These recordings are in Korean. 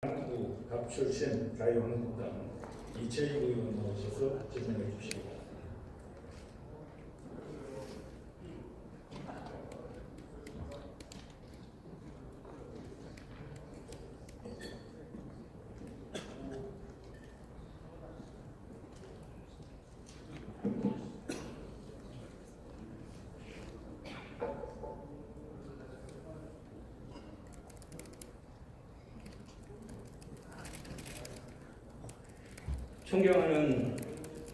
갑 출신 자유한국당 이채익 의원 나오셔서 질문해 주시기 바랍니다. 존경하는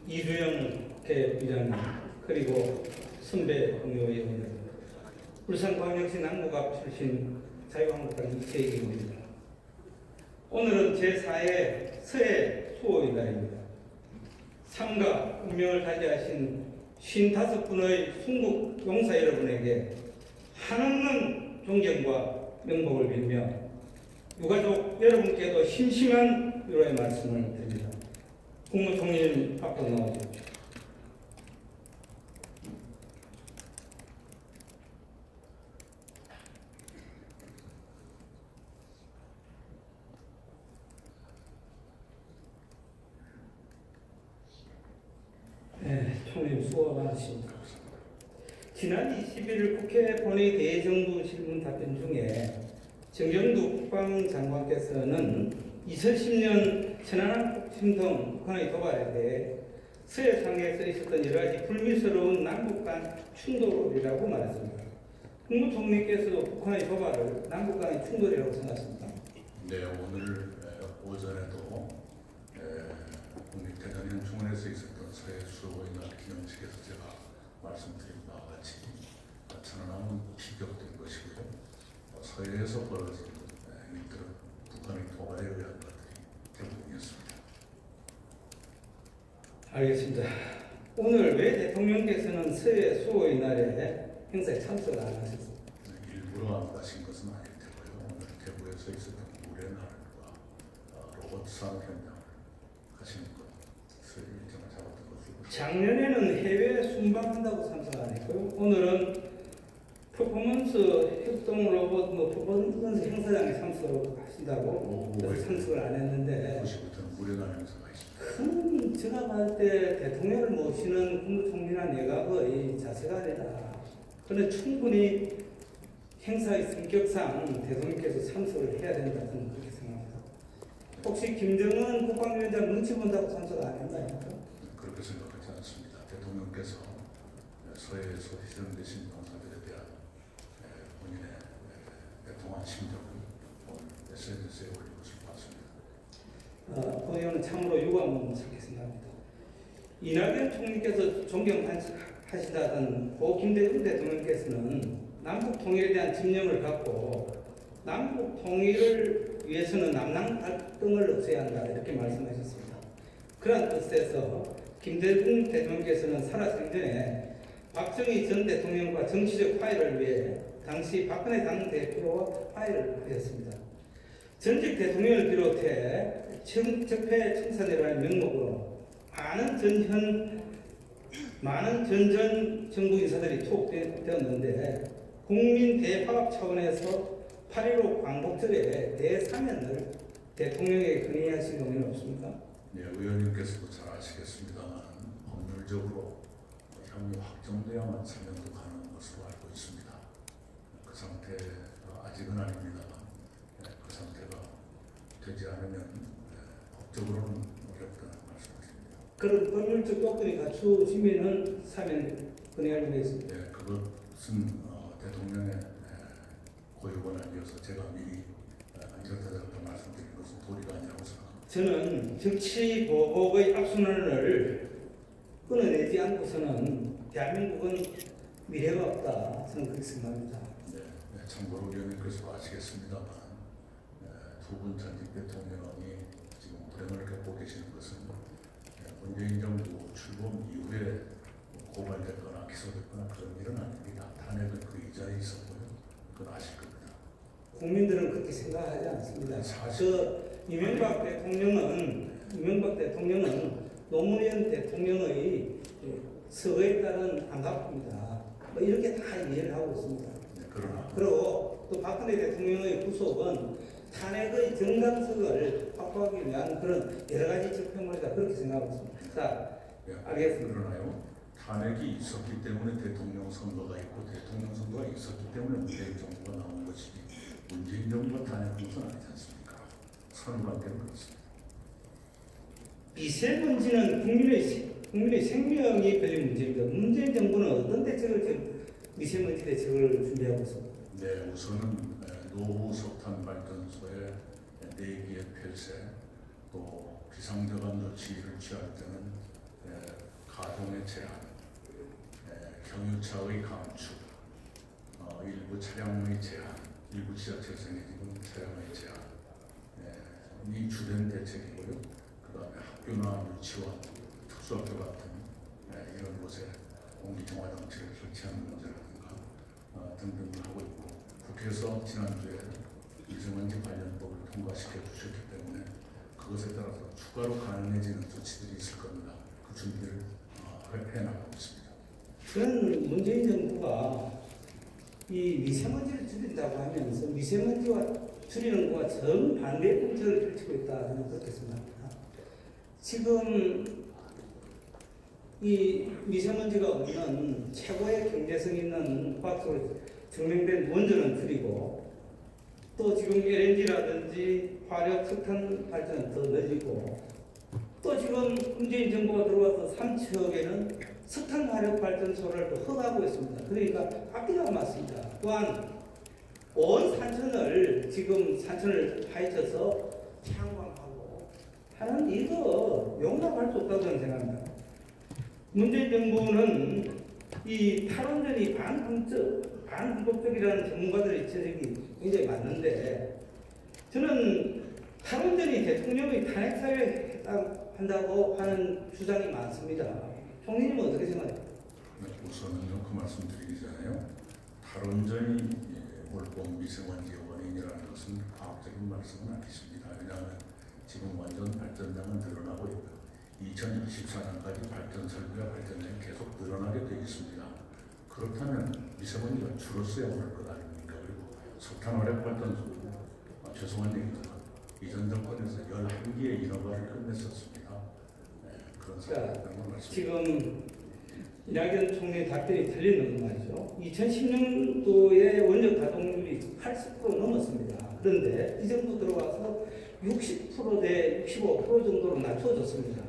이주영 개부장님 그리고 선배 동료 의원님, 울산광역시 남구갑 출신 자유한국당 이채익 의원입니다. 오늘은 제4회 서해 수호의 날입니다. 삶과 운명을 다지하신 55분의 순국 용사 여러분에게 한없는 존경과 명복을 빌며 유가족 여러분께도 심심한 위로의 말씀을 드립니다. 국무총리님 앞으로 나와주십시오. 네, 총리님 수고 많으십니다. 지난 21일 국회 본회의 대정부 질문 답변 중에 정경두 국방장관께서는 2010년 천안함 침통 북한의 도발에 대해 서해상에서 있었던 여러 가지 불미스러운 남북 간 충돌이라고 말했습니다. 국무총리께서도 북한의 도발을 남북 간의 충돌이라고 생각하십니까? 네, 오늘 오전에도 국립대전현 중원에서 있었던 서해 수호의 날 기념식에서 제가 말씀드린 바와 같이 천안함은 피격된 것이고요. 서해에서 벌어진 일들은 북한의 도발에 의한 것들이 대부분이었습니다. 알겠습니다. 오늘 왜 대통령께서는 서해 수호의 날에 행사에 참석을 안 하셨습니까? 일부러 안 가신 것은 아닐 테고요. 오늘 대구에서 있었던 물의 날과 로봇 산업 현장을 가시는 것, 서해 일정을 잡았던 것이고. 작년에는 해외 순방한다고 참석 안 했고요. 오늘은 퍼포먼스 협동 로봇 퍼포먼스 행사장에 참석하신다고 그래서 참석을 안 했는데, 90부터는 물의 날 행사가 있습니다. 큰 제가 봤을 때 대통령을 모시는 국무총리나 내각의 자세가 아니라, 그런데 충분히 행사의 성격상 대통령께서 참석을 해야 된다 저는 그렇게 생각합니다. 혹시 김정은 국방위원장 눈치 본다고 참석 안 했나요? 그렇게 생각하지 않습니다. 대통령께서 서해에서 희생되신 병사들에 대한 본인의 애통한 심정을 SNS에 올린 것을 봤습니다. 본의원은 참으로 유감을 찾게 생각합니다. 이낙연 총리께서 존경하시다던 고 김대중 대통령께서는 남북 통일에 대한 집념을 갖고 남북 통일을 위해서는 남남 갈등을 없애야 한다 이렇게 말씀하셨습니다. 그런 뜻에서 김대중 대통령께서는 살아생전에 박정희 전 대통령과 정치적 화해를 위해 당시 박근혜 당대표와 화해를 하셨습니다. 전직 대통령을 비롯해 적폐 청산이라는 명목으로 많은 전 정부 인사들이 투옥되었는데, 국민 대화합 차원에서 8.15 광복절에 대사면을 대통령에게 건의하신 의미는 없습니까? 네, 의원님께서도 잘 아시겠습니다만 법률적으로 형이 확정되어야만 사면도 가능한 것으로 알고 있습니다. 그 상태 아직은 아닙니다만 그 상태가 되지 않으면 법적으로는 어렵다는 말씀이십니다. 그런 법률적 조건이 갖추어지면은 사면 건의하려고 했습니다. 네, 그것은 대통령의 고유권 아니어서 제가 미리 이렇다 말씀드린 것은 도리가 아니라고 생각합니다. 저는 정치 보복의 악순환을 끊어내지 않고서는 대한민국은 미래가 없다. 저는 그렇게 생각합니다. 네, 참고로 위원님께서 아시겠습니다만 두 분 전직 대통령이 지금 불행을 겪고 계시는 것은 문재인 정부 출범 이후에 고발됐거나 기소됐거나 그런 일은 아닙니다. 탄핵은 그 이자에 있었고요. 그건 아실 겁니다. 국민들은 그렇게 생각하지 않습니다. 이명박 대통령은 노무현 대통령의 서거에 따른 반갑습니다. 이렇게 다 이해를 하고 있습니다. 네, 그러나 그리고 또 박근혜 대통령의 구속은 탄핵의 정당성을 확보하기 위한 그런 여러 가지 적폐물이다 그렇게 생각하고 있습니다. 자, 예, 알겠습니다. 그러나요? 탄핵이 있었기 때문에 대통령 선거가 있고 대통령 선거가 있었기 때문에 문재인 정부가 나온 것이지 문재인 정부가 탄핵한 것은 아니지 않습니까? 선관계는 그렇습니다. 미세먼지는 국민의 생명이 걸린 문제입니다. 문재인 정부는 어떤 대책을 지금 미세먼지 대책을 준비하고 있습니다. 네, 우선은 노후 석탄 발전소의 4개의 폐쇄, 또 비상저감도 지휘를 취할 때는 가동의 제한, 경유차의 감축, 일부 차량의 제한, 일부 지하철 생기는 차량의 제한, 이 주된 대책이고요. 그 다음에 학교나 유치원, 특수학교 같은 이런 곳에 공기정화 장치를 설치하는 문제라든가 등등을 하고 있고, 국회에서 지난주에 미세먼지 관련법을 통과시켜 주셨기 때문에 그것에 따라서 추가로 가능해지는 조치들이 있을 겁니다. 그 준비를 해나가고 있습니다. 저는 문재인 정부가 이 미세먼지를 줄인다고 하면서 미세먼지와 줄이는 것과 정반대의 정책을 펼치고 있다 저는 그렇게 생각합니다. 지금 이 미세먼지가 없는 최고의 경제성 있는 과학적으로 증명된 원전은 줄이고, 또 지금 LNG라든지 화력 석탄 발전은 더 늘리고, 또 지금 문재인 정부가 들어와서 3척에는 석탄 화력 발전소를 또 허가하고 있습니다. 그러니까 앞뒤가 맞습니다. 또한 온 산천을 지금 산천을 파헤쳐서 태양광하고 하는 이거 용납할 수 없다고 저는 생각합니다. 문재인 정부는 이 탈원전이 반헌법적이라는 전문가들의 지적이 굉장히 많은데, 저는 탈원전이 대통령의 탄핵 사유에 해당한다고 하는 주장이 많습니다. 총리님은 어떻게 생각해요? 우선은 그 말씀 드리기 전에요. 탈원전이 올봄 미세먼지의 원인이라는 것은 과학적인 말씀은 아니십니다. 왜냐하면 지금 원전 발전량은 늘어나고 있고요. 2024년까지 발전 설비와 발전량이 계속 늘어나게 되어 있습니다. 그렇다면 미세먼지가 줄었어야 할 것 아닙니까? 그리고 석탄 화력 발전소, 죄송한 얘기지만 이전 정권에서 11개의 인허가를 끝냈었습니다. 그런 상황이라는 말씀입니다. 지금 이낙연 총리 답변이 틀리는 건 말이죠. 2010년도에 원전 가동률이 80% 넘었습니다. 그런데 이 정도 들어와서 60%대 65% 정도로 낮춰졌습니다.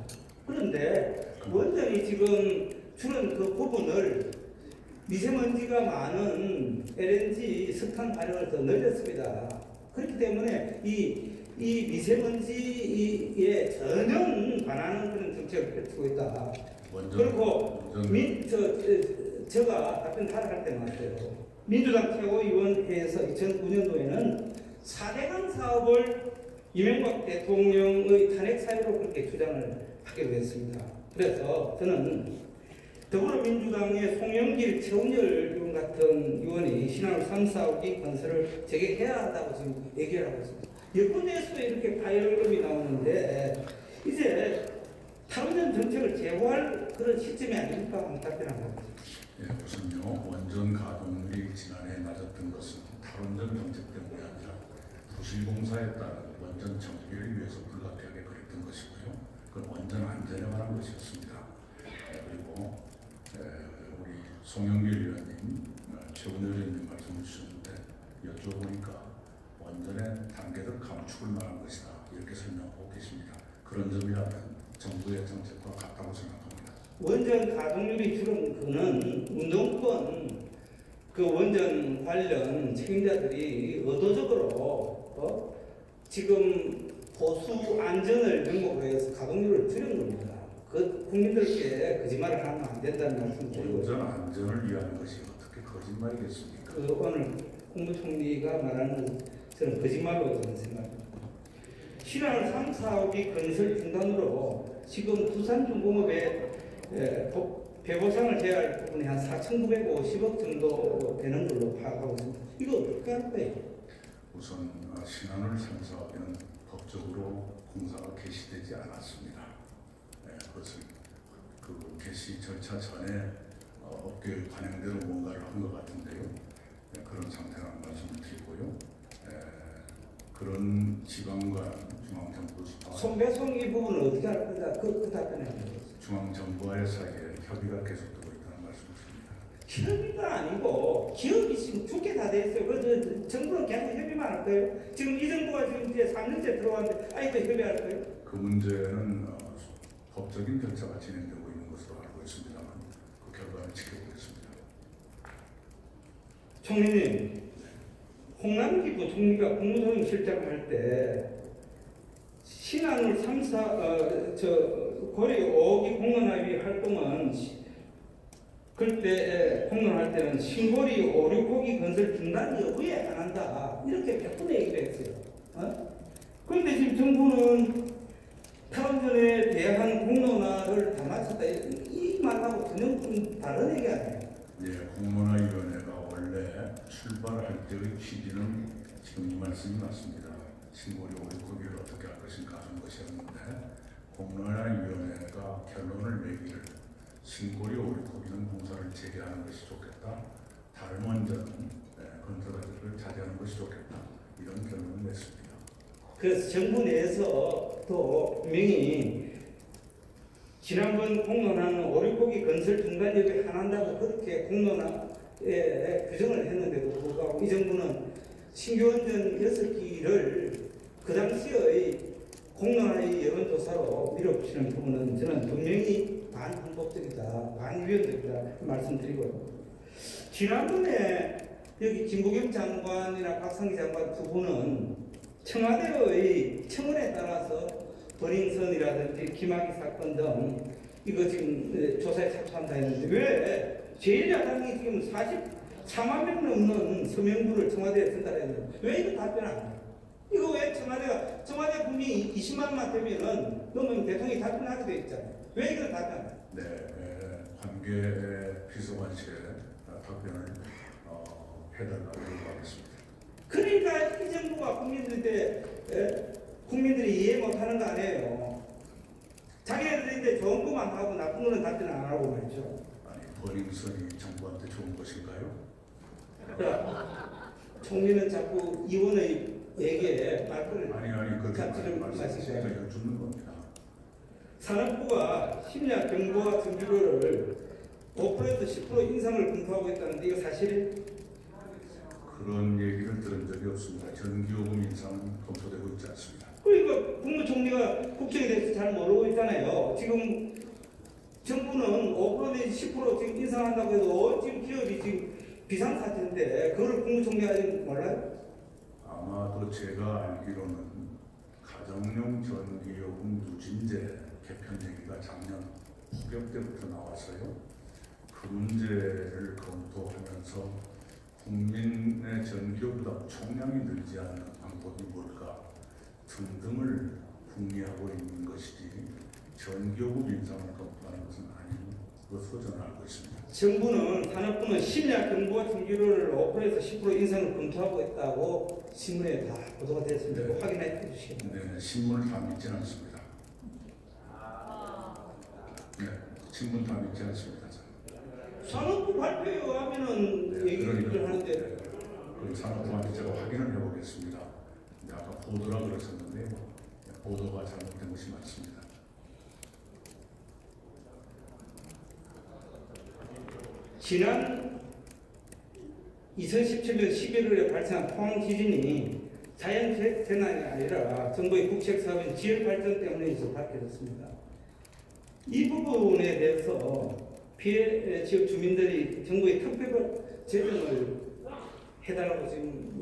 그런데 원전이 지금 줄은 그 부분을 미세먼지가 많은 LNG 석탄 발효를 더 늘렸습니다. 그렇기 때문에 이 미세먼지에 전혀 반하는 그런 정책을 펼치고 있다. 그리고 제가 답변 타락할 때 말이에요. 민주당 최고위원회에서 2009년도에는 4대강 사업을 이명박 대통령의 탄핵 사유로 그렇게 주장을 하기로 했습니다. 그래서 저는 더불어민주당의 송영길, 최은열 의원 같은 의원이 신한우 3, 4호기 건설을 재개해야 한다고 지금 얘기를 하고 있습니다. 여권에서 이렇게 파열음이 나오는데 이제 탈원전 정책을 재고할 그런 시점이 아닙니까? 한번 답변하고. 우선요, 원전 가동률이 지난해 낮았던 것은 탈원전 정책 때문이 아니라 부실공사에 따른 원전 정비를 위해서 불가피하게 그랬던 것이고요. 그건 원전 안전에 관한 것이었습니다. 그리고 우리 송영길 의원님, 최은열 의원님 말씀을 주셨는데 여쭤보니까 원전의 단계적 감축을 말한 것이다 이렇게 설명하고 계십니다. 그런 점이라면 정부의 정책과 같다고 생각합니다. 원전 가동률이 줄은 그는 운동권 그 원전 관련 책임자들이 의도적으로 지금 보수 안전을 명목으로 해서 가동률을 줄인 겁니다. 그 국민들께 거짓말을 하면 안 된다는 말씀 드리고요. 원전 안전을 위한 것이 어떻게 거짓말이겠습니까? 그 오늘 국무총리가 말하는 건 저는 거짓말로 저는 생각합니다. 신한우 3, 4호기 건설 중단으로 지금 두산중공업에 배보상을 해야 할 부분이 한 4,950억 정도 되는 걸로 파악하고 있습니다. 이거 어떻게 할 거예요? 우선 신한울 3, 4호기는 법적으로 공사가 개시되지 않았습니다. 그것은 그 개시 절차 전에 업계 관행대로 뭔가를 한 것 같은데요. 그런 상태라는 말씀을 드리고요. 그런 지방과 중앙정부 지방, 손배송 이 부분은 어떻게 할 거다? 그 답변해 주세요. 중앙정부와의 사이에 협의가 계속되고 있다는 말씀이십니다. 협의가 아니고 기업이 지금 죽게 다 돼 있어요. 그래서 정부는 계속 협의만 할 거예요. 지금 이 정부가 지금 이제 3년째 들어왔는데 아직도 협의할 거예요. 그 문제는 법적인 절차가 진행되고 있는 것으로 알고 있습니다만 그 결과를 지켜보겠습니다. 총리님, 홍남기 부총리가 국무총리실장을 할 때 신한울 3사 고려 5기 공론화위 활동은 그때 공론할 때는 신고리 5, 6호기 건설 중단 여부에 한한다 이렇게 몇 번의 얘기를 했어요. 그런데 지금 정부는 탈원전에 대한 공론화를 다 마쳤다 이 말하고 전혀 좀 다른 얘기 아니에요. 예, 공론화위원회가 원래 출발할 때의 취지는 지금 이 말씀이 맞습니다. 신고리 5.6호기를 어떻게 할 것인가 하는 것이었는데 공론화위원회가 결론을 내기를 신고리 5.6호기는 공사를 재개하는 것이 좋겠다. 다른 원전은 건설을 자제하는 것이 좋겠다. 이런 결론을 냈습니다. 그래서 정부 내에서도 분명히 지난번 공론화는 5, 6호기 건설 중단 여부에 한한다고 그렇게 공론화에 규정을 했는데도 불구하고 이 정부는 신규 원전 6기를 그 당시의 공론화의 여론조사로 밀어붙이는 부분은 저는 분명히 반헌법적이다, 반위헌적이다 말씀드리고요. 지난번에 여기 김부겸 장관이나 박상기 장관 두 분은 청와대의 청원에 따라서 버닝썬이라든지 김학의 사건 등 이거 지금 조사에 착수한다 했는데 왜 제1야당이 지금 44만 명 넘는 서명부를 청와대에 전달했는데 왜 이거 답변 안 해요? 이거 왜 청와대 국민이 20만만 되면은 넘으면 대통령이 답변하게 돼 있잖아요. 왜 이걸 답변 안 해요? 네, 관계 비서관실에 답변을 해달라고 요구하겠습니다. 그러니까 이 정부가 국민들이 이해 못하는 거 아니에요. 자기네들인데 좋은 것만 하고 나쁜 거는 답변 안 하고 말이죠. 아니, 버닝썬이 정부한테 좋은 것인가요? 그러니까 총리는 자꾸 의원의 얘기에 말씀을 아니 그렇게 잡지를 말씀하시니까 마시고요. 여쭙는 겁니다. 산업부가 심야 경보와 전기료를 5%에서 10% 인상을 검토하고 있다는데 이거 사실이에요? 그런 얘기를 들은 적이 없습니다. 전기요금 인상은 검토되고 있지 않습니다. 그러니까 국무총리가 국정에 대해서 잘 모르고 있잖아요. 지금 정부는 5% 내지 10% 지금 인상한다고 해도 지금 기업이 지금 비상사태인데 그거를 국무총리가 아직 몰라요? 아마도 제가 알기로는 가정용 전기요금 누진제 개편 얘기가 작년 9월 때부터 나왔어요. 그 문제를 검토하면서 국민의 전기요 부담 총량이 늘지 않는 방법이 뭘까 등등을 궁리하고 있는 것이지 전기요금 인상을 검토하는 것은 아닌 것으로 저는 알고 있습니다. 정부는 산업부는 심야 경보와 전기료를 5%에서 10% 인상을 검토하고 있다고 신문에 다 보도가 됐습니다. 확인해 주시기 바랍니다. 네, 신문을 다 믿지 않습니다. 네, 신문 다 믿지 않습니다. 산업부 발표에 의하면은 얘기를 하는데 그 산업부한테 제가 확인을 해보겠습니다. 아까 보도라 그러셨는데 보도가 잘못된 것이 맞습니다. 지난 2017년 11월에 발생한 포항 지진이 자연 재난이 아니라 정부의 국책 사업인 지역 발전 때문에 밝혀졌습니다. 이 부분에 대해서 피해 지역 주민들이 정부의 특별 재정을 해달라고 지금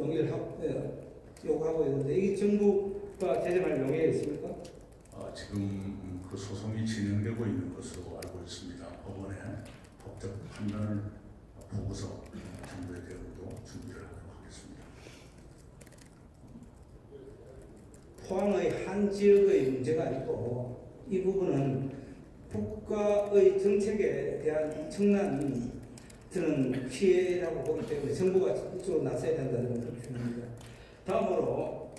요구하고 있는데 이게 정부가 재정할 용의가 있습니까? 지금 그 소송이 진행되고 있는 것으로 알고 있습니다. 법원에 법적 판단을 보고서 정부에 대응도 준비를 하도록 하겠습니다. 포항의 한 지역의 문제가 아니고 이 부분은 국가의 정책에 대한 엄청난 저는 피해라고 보기 때문에 정부가 적극적으로 나서야 된다는 그렇게 생각합니다. 다음으로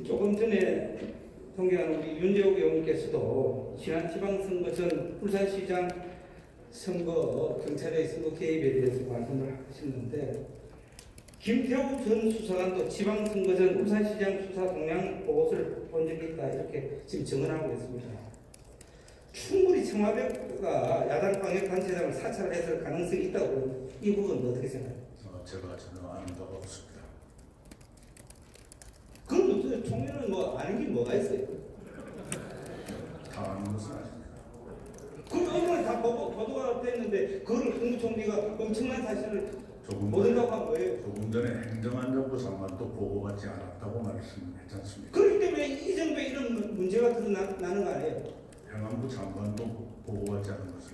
조금 전에 존경하는 우리 윤재욱 의원께서도 지난 지방선거 전 울산시장 선거 경찰의 선거 개입에 대해서 말씀을 하셨는데 김태우 전 수사관도 지방선거 전 울산시장 수사 동향 보고서를 본 적이 있다 이렇게 지금 증언하고 있습니다. 충분히 청와대가 야당 광역단체장을 사찰했을 가능성이 있다고 그러는데 이 부분은 어떻게 생각해요? 제가 전혀 아는 바가 없습니다. 그럼 또 총리는 뭐 아는 게 뭐가 있어요? 다 아는 것은 아닙니다. 그럼 언론에 다 보도가 됐는데 그걸 국무총리가 엄청난 사실을 모른다고 한 거예요. 조금 전에 행정안전부 장관도 보고받지 않았다고 말씀했지 않습니까? 그렇기 때문에 이 정도의 이런 문제가 드러나는 거 아니에요? 행안부 장관도 보고받지 않은 것을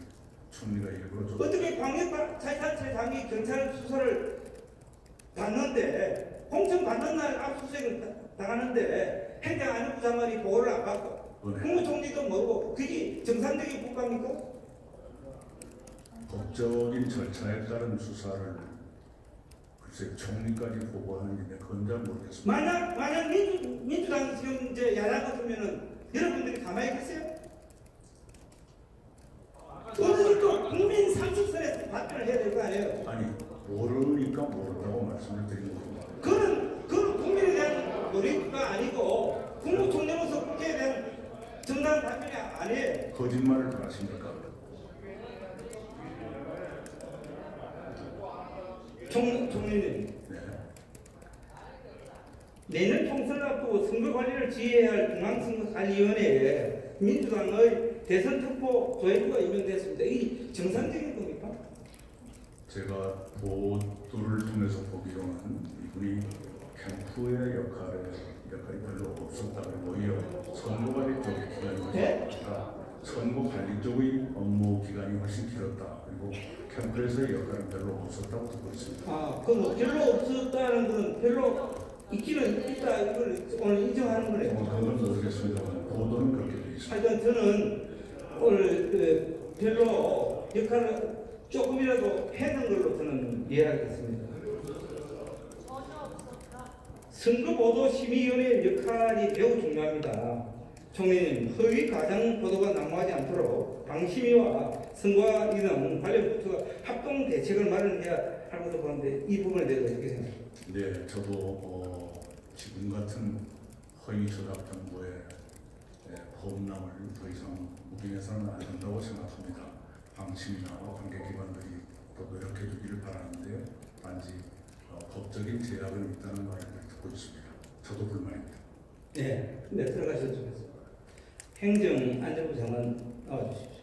총리가 일부러 어떻게 광역자치단체장이 경찰 수사를 받는데 공천 받는 날 압수수색을 당하는데 행정안전부 장관이 보고를 안 받고 국무총리도 모르고 그게 정상적인 국가입니까? 법적인 절차에 따른 수사를 글쎄 총리까지 보고하는 일에 그건 잘 모르겠습니다. 만약 민주당이 지금 이제 야당 같으면은 여러분들이 가만히 계세요? 오늘 또 국민 상식선에서 답변을 해야 될 거 아니에요? 아니 모르니까 모른다고 말씀을 드린 겁니다. 그는 국민에 대한 놀이가 아니고 국무총리로서 국회에 대한 정당한 답변이 아니에요. 거짓말을 하십니까? 총리님, 네. 내년 총선을 앞두고 선거 관리를 지휘해야 할 중앙선거관리위원회에 민주당의 대선 특보 조회부가 임명됐습니다. 이 정상적인 겁니까? 제가 보도를 통해서 보기로는 이분이 캠프의 역할이 별로 없었다고 오히려 선거관리 쪽의 기간이 훨씬 네? 길다. 선거관리 쪽의 업무 기간이 훨씬 길었다. 그리고 캠프에서의 역할은 별로 없었다고 듣고 있습니다. 아, 그럼 별로 없었다는 건 별로 있기는 있다 이걸 오늘 인정하는 거네요. 그건 모르겠습니다만 보도는 그렇게 되어 있습니다. 하여튼 저는 오늘 별로 역할을 조금이라도 했는 걸로 저는 이해하겠습니다. 선거보도심의위원회의 역할이 매우 중요합니다. 총리님, 허위 가장 보도가 난무하지 않도록 방심위와 선거위 등 관련 부처가 합동 대책을 마련해야 할 것으로 보는데 이 부분에 대해서 어떻게 생각하세요? 네, 저도 지금 같은 허위 조작 정보의 범람을 더 이상 묵인해서는 안 된다고 생각합니다. 방침이나 관계기관들이 더 노력해 주기를 바라는데요. 단지 법적인 제약은 있다는 말을 듣고 있습니다. 저도 불만입니다. 네, 들어가셨죠. 행정안전부 장관 나와주십시오.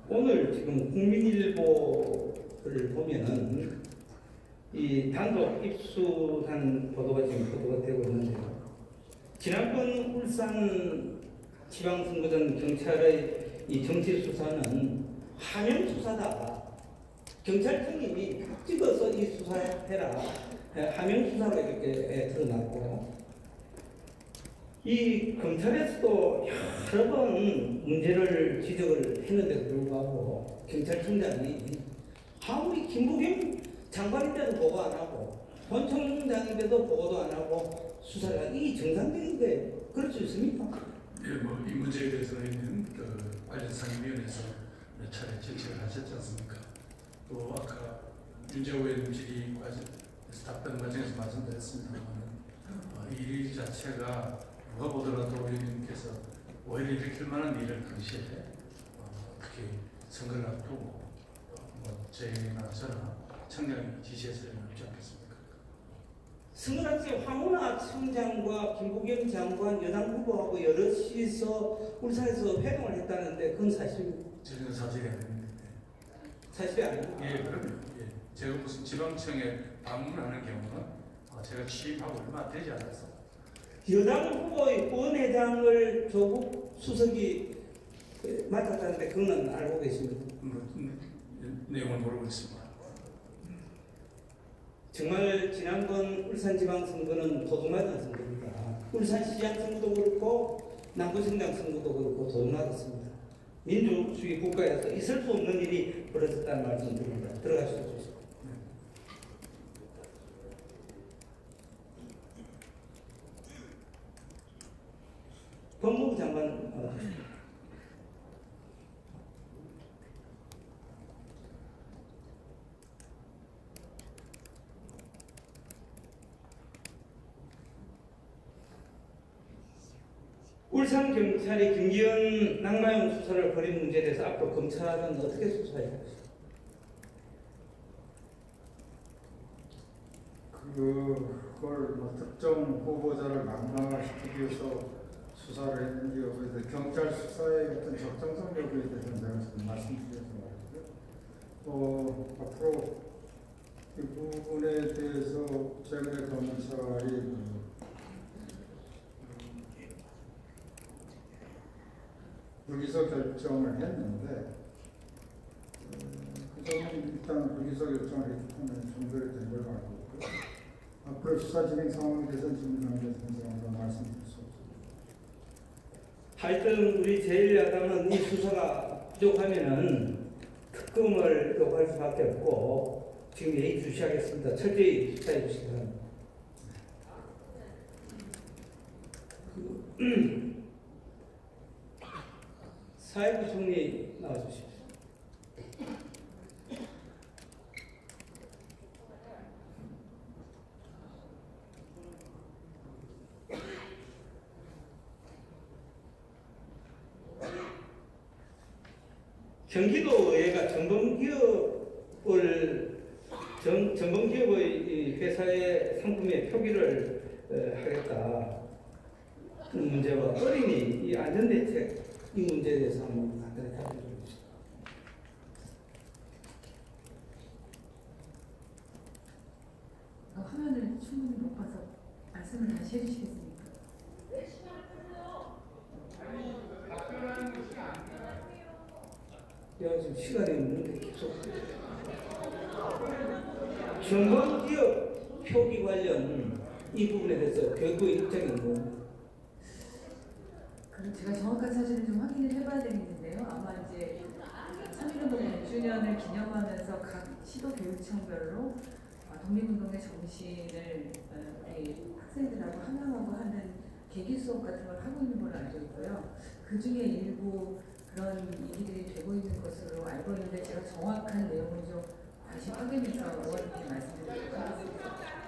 오늘 지금 국민일보를 보면은 이 단독 입수한 보도가 지금 보도가 되고 있는데요. 지난번 울산 지방선거전 경찰의 이 정치 수사는 하명 수사다. 경찰청님이 각 찍어서 이 수사해라. 하명 수사로 이렇게 드러났고, 이 검찰에서도 여러 번 문제를 지적을 했는데도 불구하고 경찰청장이 아무리 김부겸 장관인데도 보고 안 하고 본청장인데도 보고도 안 하고 수사가 이 정상적인데 그럴 수 있습니까? 예, 뭐 이 문제에 대해서는 관련상임위원회에서 몇 차례 질책을 하셨지 않습니까? 또 아까 윤재호 의원 질의 답변 과정에서 말씀드렸습니다만 이 자체가 누가 보더라도 의원님께서 오해를 일으킬 만한 일을 당시에 특히 선거를 앞두고 저희나 저나 청장이 지시했을 리는 없지 않겠습니까? 선거당시 황운하 청장과 김부겸 장관 여당 후보하고 여럿이서 울산에서 회동을 했다는데 그건 사실입니까? 전혀 사실이 아닙니다. 사실이 아닙니까? 예, 그럼요. 예. 제가 무슨 지방청에 방문하는 경우는 제가 취임하고 얼마 되지 않았어. 여당 후보의 원회장을 조국 수석이 맡았다는데 그거는 알고 계십니까? 내용을 모르고 있습니다. 정말 지난번 울산지방선거는 도둑맞은 선거입니다. 울산시장 선거도 그렇고 남부성당 선거도 그렇고 도둑맞았습니다. 민주주의 국가에서 있을 수 없는 일이 벌어졌다는 말씀 드립니다. 들어가시죠. 법무부 장관 나와주십시오. 울산 경찰이 김기현 낙마용 수사를 벌인 문제에 대해서 앞으로 검찰은 어떻게 수사해야 할까요? 그걸 뭐 특정 후보자를 낙마시키기 위해서 수사를 했는지 여부에 대해서 경찰 수사의 어떤 적정성 여부에 대해서는 제가 지금 말씀드려서 말이고요. 앞으로 이 부분에 대해서 최근에 검찰이 불기소 결정을 했는데 그 점은 일단 불기소 결정을 했기 때문에 종결이 된 걸로 알고 있고요. 앞으로 수사 진행 상황에 대해서는 지금 당에서 말씀드릴 수 없습니다. 하여튼 우리 제1야당은 이 수사가 부족하면은 특검을 요구할 수밖에 없고 지금 예의주시하겠습니다. 철저히 수사해 주시기 바랍니다. 사회부 총리 나와주십시오. 경기도의회가 전범기업의 회사의 상품의 표기를 하겠다. 는 문제와 어린이 이 안전대책 이 문제에 대해서 한번 간단히 답변 좀 해주시죠. 화면을 충분히 못 봐서 말씀을 다시 해주시겠습니까? 야, 지금 시간이 없는데 계속 전범기업 표기 관련 이 부분에 대해서 교육부의 입장이 뭐? 그럼 제가 정확한 사실을 좀 확인을 해봐야 되겠는데요. 아마 이제 3.1운동 100주년을 기념하면서 각 시도교육청별로 독립운동의 정신을 우리 학생들하고 함양하고 하는 계기 수업 같은 걸 하고 있는 걸로 알고 있고요. 그 중에 일부 그런 얘기들이 되고 있는 것으로 알고 있는데 제가 정확한 내용을 좀 다시 확인해서 의원님께 말씀드리도록 하겠습니다.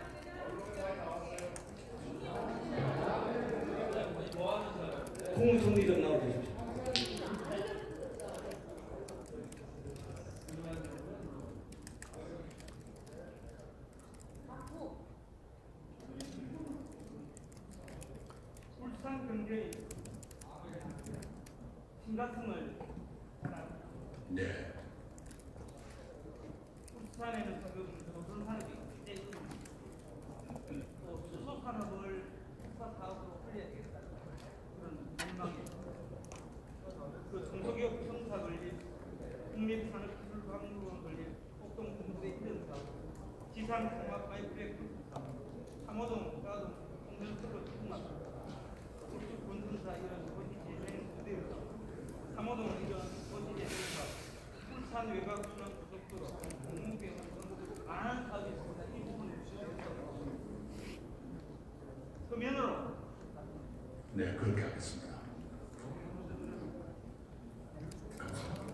국무총리 좀 나와주십시오. 울산 경제의 심각성을 네. 울산에는 지금 조선 산업이 굉장히 또 수소 산업을 국가 사업으로 살려야 되겠다 그런 전망이에요. 그 중소기업 청사 건립, 국립산업기술박물관 건립, 꼭동 공부대 이런 사업, 지상 통합 파이프렉트 사업, 삼호동, 가동, 공전철로 통합, 우측 본선사 이런 도시 재생 부대 사업, 삼호동 이런 도시 재생 사업, 울산 외곽 순환 고속도로, 공무병원 등 많은 사업이 있습니다. 이 부분을 주시면서 그 면으로 네, 그렇게 하겠습니다. 감사합니다.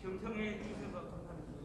경청해 주셔서 감사합니다.